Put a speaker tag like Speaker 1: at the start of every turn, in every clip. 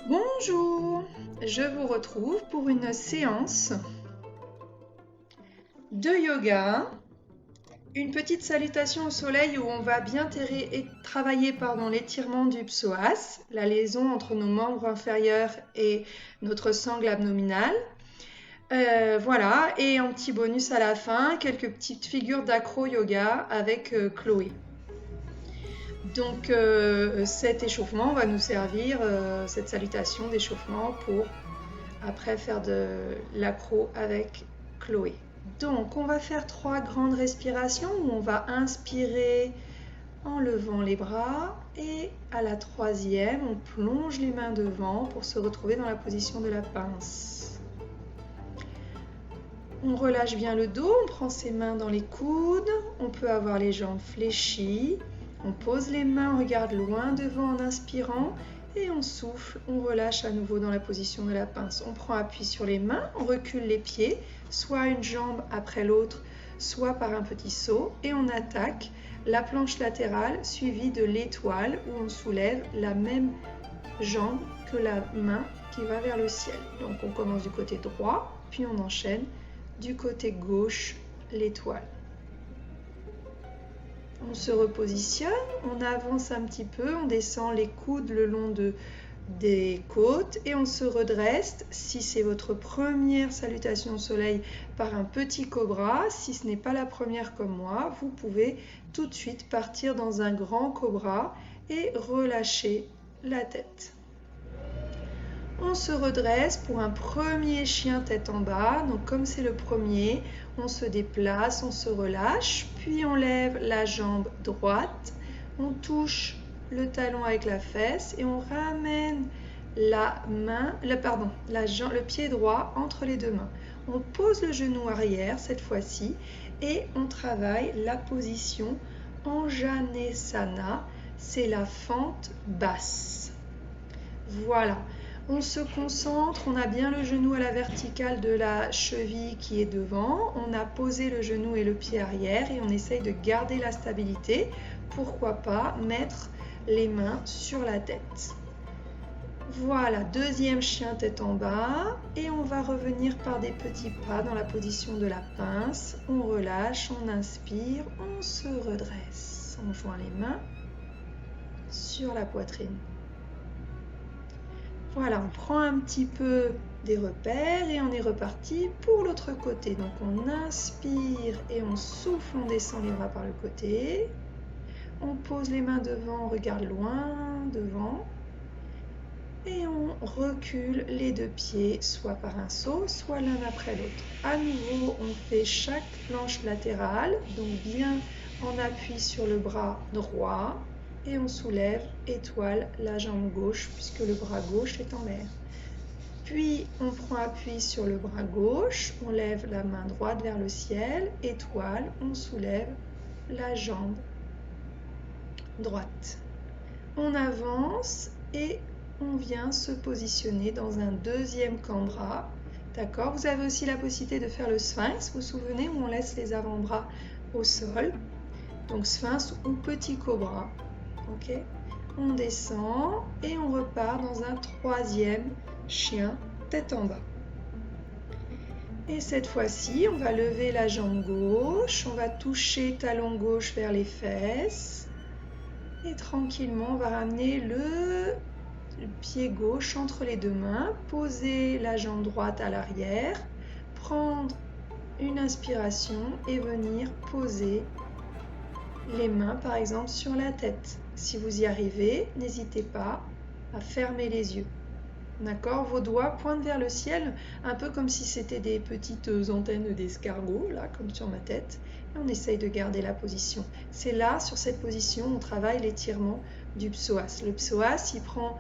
Speaker 1: Bonjour, je vous retrouve pour une séance de yoga, une petite salutation au soleil où on va bien travailler l'étirement du psoas, la liaison entre nos membres inférieurs et notre sangle abdominale. Voilà, et en petit bonus à la fin, quelques petites figures d'acro-yoga avec Chloé. Donc cet échauffement va nous servir, cette salutation d'échauffement pour après faire de l'accro avec Chloé. Donc on va faire 3 grandes respirations où on va inspirer en levant les bras et à la 3e on plonge les mains devant pour se retrouver dans la position de la pince. On relâche bien le dos, on prend ses mains dans les coudes, on peut avoir les jambes fléchies, on pose les mains, on regarde loin devant en inspirant et on souffle, on relâche à nouveau dans la position de la pince. On prend appui sur les mains, on recule les pieds, soit une jambe après l'autre, soit par un petit saut et on attaque la planche latérale suivie de l'étoile où on soulève la même jambe que la main qui va vers le ciel. Donc on commence du côté droit, puis on enchaîne du côté gauche l'étoile. On se repositionne, on avance un petit peu, on descend les coudes le long des côtes et on se redresse. Si c'est votre première salutation au soleil, par un petit cobra. Si ce n'est pas la première comme moi, vous pouvez tout de suite partir dans un grand cobra et relâcher la tête. On se redresse pour un premier chien tête en bas. Donc comme c'est le premier, on se déplace, on se relâche, puis on lève la jambe droite, on touche le talon avec la fesse et on ramène le pied droit entre les deux mains. On pose le genou arrière cette fois-ci et on travaille la position Anjaneyasana, c'est la fente basse. Voilà. On se concentre, on a bien le genou à la verticale de la cheville qui est devant, on a posé le genou et le pied arrière et on essaye de garder la stabilité. Pourquoi pas mettre les mains sur la tête. Voilà, deuxième chien tête en bas et on va revenir par des petits pas dans la position de la pince. On relâche, on inspire, on se redresse. On joint les mains sur la poitrine. Voilà, on prend un petit peu des repères et on est reparti pour l'autre côté. Donc on inspire et on souffle, on descend les bras par le côté. On pose les mains devant, on regarde loin devant. Et on recule les deux pieds, soit par un saut, soit l'un après l'autre. À nouveau, on fait chaque planche latérale, donc bien en appui sur le bras droit. Et on soulève, étoile, la jambe gauche puisque le bras gauche est en l'air. Puis on prend appui sur le bras gauche, on lève la main droite vers le ciel, étoile, on soulève la jambe droite. On avance et on vient se positionner dans un deuxième cambra. D'accord ? Vous avez aussi la possibilité de faire le sphinx, vous vous souvenez, où on laisse les avant-bras au sol. Donc sphinx ou petit cobra. Ok ? On descend et on repart dans un troisième chien tête en bas. Et cette fois-ci, on va lever la jambe gauche, on va toucher talon gauche vers les fesses. Et tranquillement, on va ramener le pied gauche entre les deux mains, poser la jambe droite à l'arrière, prendre une inspiration et venir poser les mains par exemple sur la tête. Si vous y arrivez, n'hésitez pas à fermer les yeux. D'accord ? Vos doigts pointent vers le ciel, un peu comme si c'était des petites antennes d'escargot, là, comme sur ma tête. Et on essaye de garder la position. C'est là, sur cette position, on travaille l'étirement du psoas. Le psoas, il prend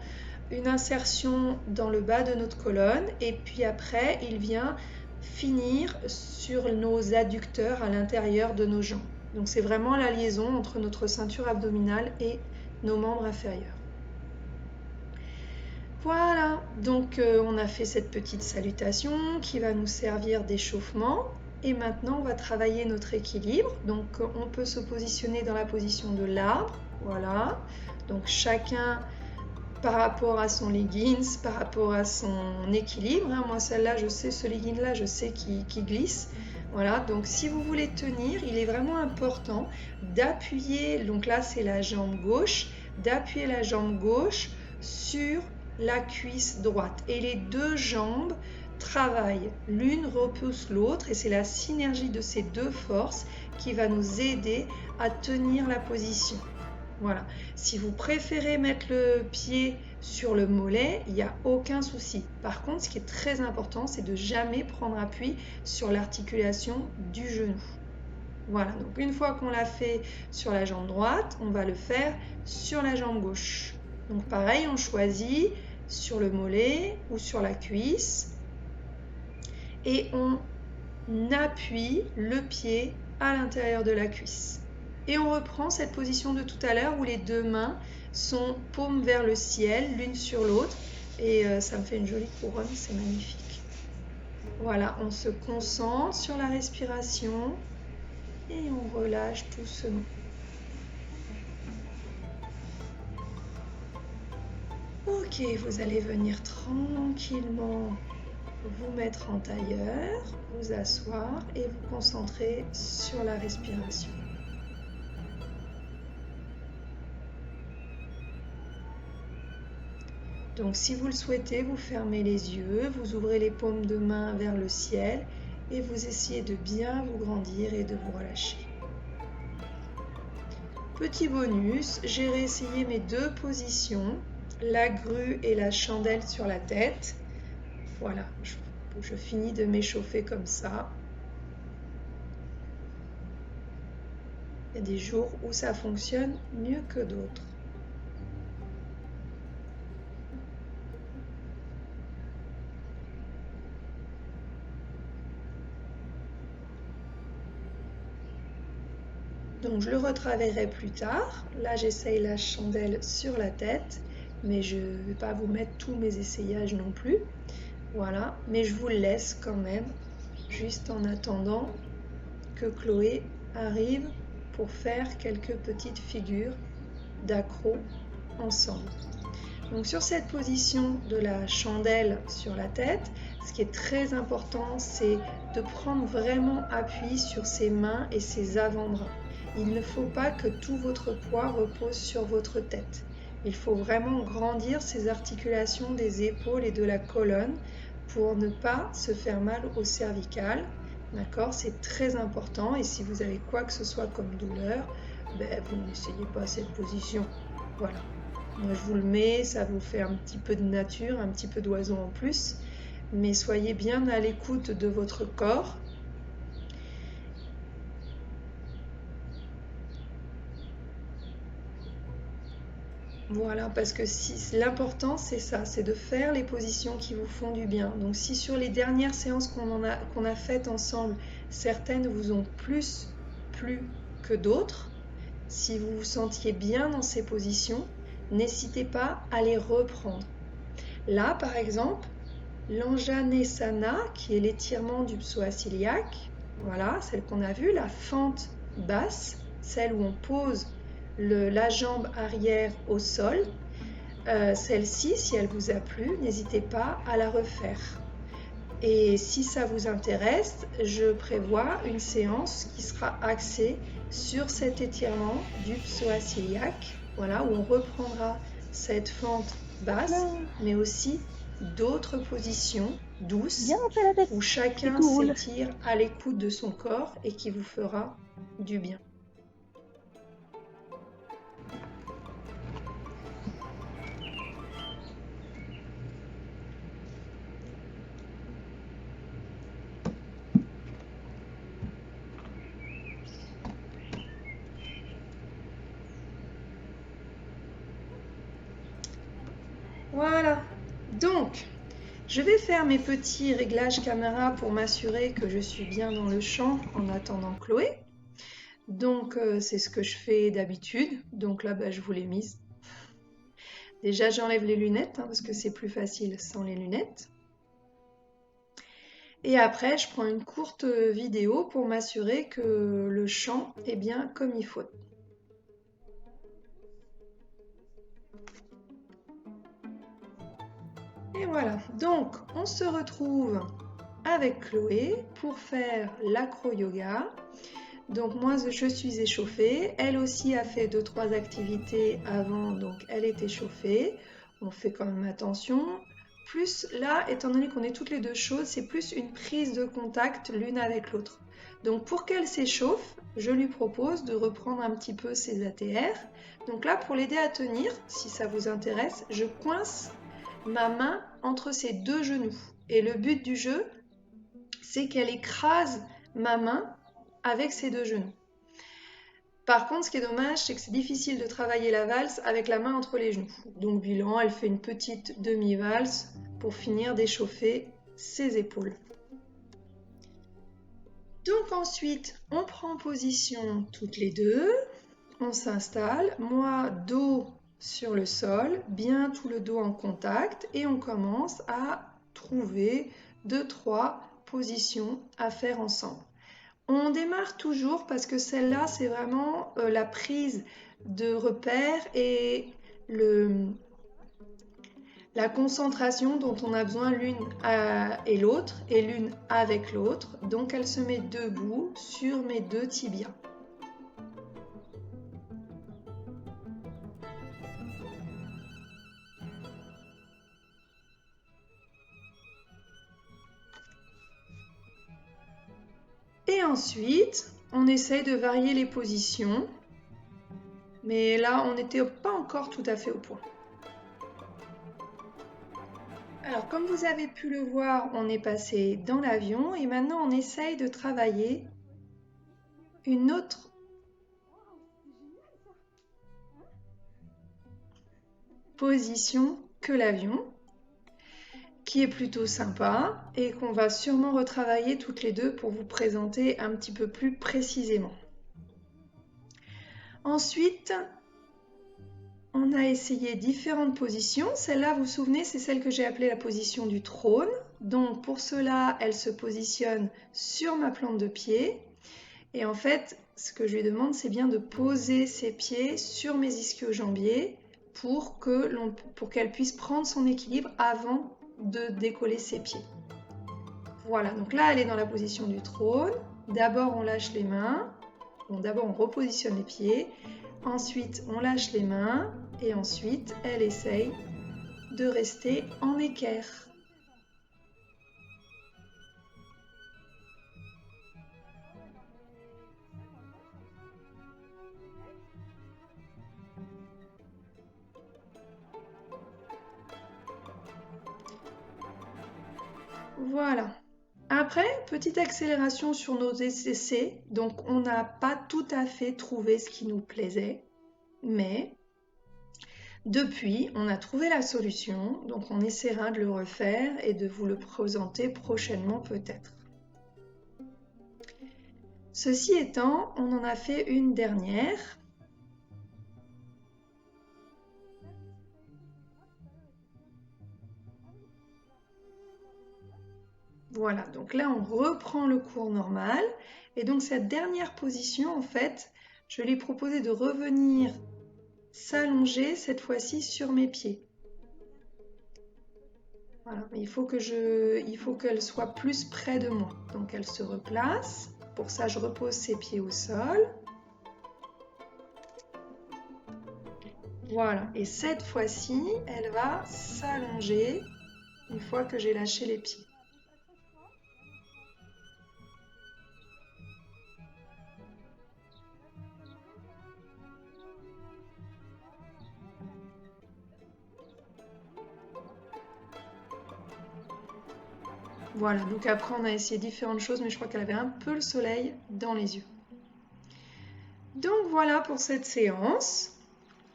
Speaker 1: une insertion dans le bas de notre colonne et puis après, il vient finir sur nos adducteurs à l'intérieur de nos jambes. Donc c'est vraiment la liaison entre notre ceinture abdominale et nos membres inférieurs. Voilà, donc on a fait cette petite salutation qui va nous servir d'échauffement. Et maintenant, on va travailler notre équilibre. Donc on peut se positionner dans la position de l'arbre. Voilà, donc chacun par rapport à son leggings, par rapport à son équilibre. Hein. Moi, celle-là, je sais, ce legging-là, je sais qu'il glisse. Voilà, donc si vous voulez tenir, il est vraiment important d'appuyer, donc là c'est la jambe gauche, d'appuyer la jambe gauche sur la cuisse droite. Et les deux jambes travaillent, l'une repousse l'autre et c'est la synergie de ces deux forces qui va nous aider à tenir la position. Voilà. Si vous préférez mettre le pied sur le mollet, il n'y a aucun souci. Par contre, ce qui est très important, c'est de jamais prendre appui sur l'articulation du genou. Voilà, donc une fois qu'on l'a fait sur la jambe droite, on va le faire sur la jambe gauche. Donc pareil, on choisit sur le mollet ou sur la cuisse et on appuie le pied à l'intérieur de la cuisse. Et on reprend cette position de tout à l'heure où les deux mains sont paumes vers le ciel, l'une sur l'autre. Et ça me fait une jolie couronne, c'est magnifique. Voilà, on se concentre sur la respiration et on relâche doucement. Ok, vous allez venir tranquillement vous mettre en tailleur, vous asseoir et vous concentrer sur la respiration. Donc si vous le souhaitez, vous fermez les yeux, vous ouvrez les paumes de main vers le ciel et vous essayez de bien vous grandir et de vous relâcher. Petit bonus, j'ai réessayé mes deux positions, la grue et la chandelle sur la tête. Voilà, je finis de m'échauffer comme ça. Il y a des jours où ça fonctionne mieux que d'autres. Donc je le retravaillerai plus tard. Là j'essaye la chandelle sur la tête, mais je ne vais pas vous mettre tous mes essayages non plus. Voilà, mais je vous laisse quand même, juste en attendant que Chloé arrive pour faire quelques petites figures d'accro ensemble. Donc sur cette position de la chandelle sur la tête, ce qui est très important, c'est de prendre vraiment appui sur ses mains et ses avant-bras. Il ne faut pas que tout votre poids repose sur votre tête. Il faut vraiment grandir ces articulations des épaules et de la colonne pour ne pas se faire mal au cervical. D'accord, c'est très important et si vous avez quoi que ce soit comme douleur, vous n'essayez pas cette position. Voilà. Moi, je vous le mets, ça vous fait un petit peu de nature, un petit peu d'oiseau en plus. Mais soyez bien à l'écoute de votre corps. Voilà, parce que l'important, c'est ça, c'est de faire les positions qui vous font du bien. Donc, si sur les dernières séances qu'on a faites ensemble, certaines vous ont plus plu que d'autres, si vous vous sentiez bien dans ces positions, n'hésitez pas à les reprendre. Là, par exemple, l'Anjaneyasana, qui est l'étirement du psoas iliaque, voilà, celle qu'on a vue, la fente basse, celle où on pose la jambe arrière au sol. Celle-ci, si elle vous a plu, n'hésitez pas à la refaire. Et si ça vous intéresse, je prévois une séance qui sera axée sur cet étirement du psoas iliaque, voilà, où on reprendra cette fente basse, mais aussi d'autres positions douces où chacun s'étire à l'écoute de son corps et qui vous fera du bien. Voilà, donc je vais faire mes petits réglages caméra pour m'assurer que je suis bien dans le champ en attendant Chloé. Donc c'est ce que je fais d'habitude, donc là je vous l'ai mise. Déjà j'enlève les lunettes parce que c'est plus facile sans les lunettes. Et après je prends une courte vidéo pour m'assurer que le champ est bien comme il faut. Et voilà, donc on se retrouve avec Chloé pour faire l'acro-yoga. Donc moi je suis échauffée, elle aussi a fait 2-3 activités avant, donc elle est échauffée. On fait quand même attention. Plus là, étant donné qu'on est toutes les deux chaudes, c'est plus une prise de contact l'une avec l'autre. Donc pour qu'elle s'échauffe, je lui propose de reprendre un petit peu ses ATR. Donc là, pour l'aider à tenir, si ça vous intéresse, je coince ma main entre ses deux genoux. Et le but du jeu, c'est qu'elle écrase ma main avec ses deux genoux. Par contre, ce qui est dommage, c'est que c'est difficile de travailler la valse avec la main entre les genoux. Donc bilan, elle fait une petite demi-valse pour finir d'échauffer ses épaules. Donc ensuite, on prend position toutes les deux, on s'installe, moi dos sur le sol, bien tout le dos en contact, et on commence à trouver 2-3 positions à faire ensemble. On démarre toujours parce que celle-là, c'est vraiment la prise de repère et la concentration dont on a besoin l'une et l'autre et l'une avec l'autre. Donc elle se met debout sur mes deux tibias. Et ensuite, on essaye de varier les positions. Mais là, on n'était pas encore tout à fait au point. Alors, comme vous avez pu le voir, on est passé dans l'avion et maintenant on essaye de travailler une autre position que l'avion, qui est plutôt sympa et qu'on va sûrement retravailler toutes les deux pour vous présenter un petit peu plus précisément. Ensuite, on a essayé différentes positions. Celle-là, vous vous souvenez, c'est celle que j'ai appelée la position du trône. Donc pour cela, elle se positionne sur ma plante de pied. Et en fait, ce que je lui demande, c'est bien de poser ses pieds sur mes ischio-jambiers pour qu'elle puisse prendre son équilibre avant de décoller ses pieds. Voilà, donc là, elle est dans la position du trône. D'abord, on lâche les mains. Bon, d'abord, on repositionne les pieds. Ensuite, on lâche les mains. Et ensuite, elle essaye de rester en équerre. Voilà. Après, petite accélération sur nos essais. Donc, on n'a pas tout à fait trouvé ce qui nous plaisait. Mais depuis, on a trouvé la solution. Donc, on essaiera de le refaire et de vous le présenter prochainement peut-être. Ceci étant, on en a fait une dernière. Voilà, donc là on reprend le cours normal. Et donc cette dernière position, en fait, je lui ai proposé de revenir s'allonger cette fois-ci sur mes pieds. Voilà, mais il faut qu'elle soit plus près de moi. Donc elle se replace. Pour ça, je repose ses pieds au sol. Voilà, et cette fois-ci, elle va s'allonger une fois que j'ai lâché les pieds. Voilà, donc après on a essayé différentes choses, mais je crois qu'elle avait un peu le soleil dans les yeux. Donc voilà pour cette séance.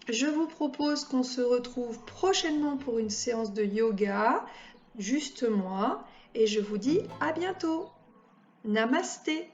Speaker 1: Je vous propose qu'on se retrouve prochainement pour une séance de yoga, juste moi, et je vous dis à bientôt. Namasté.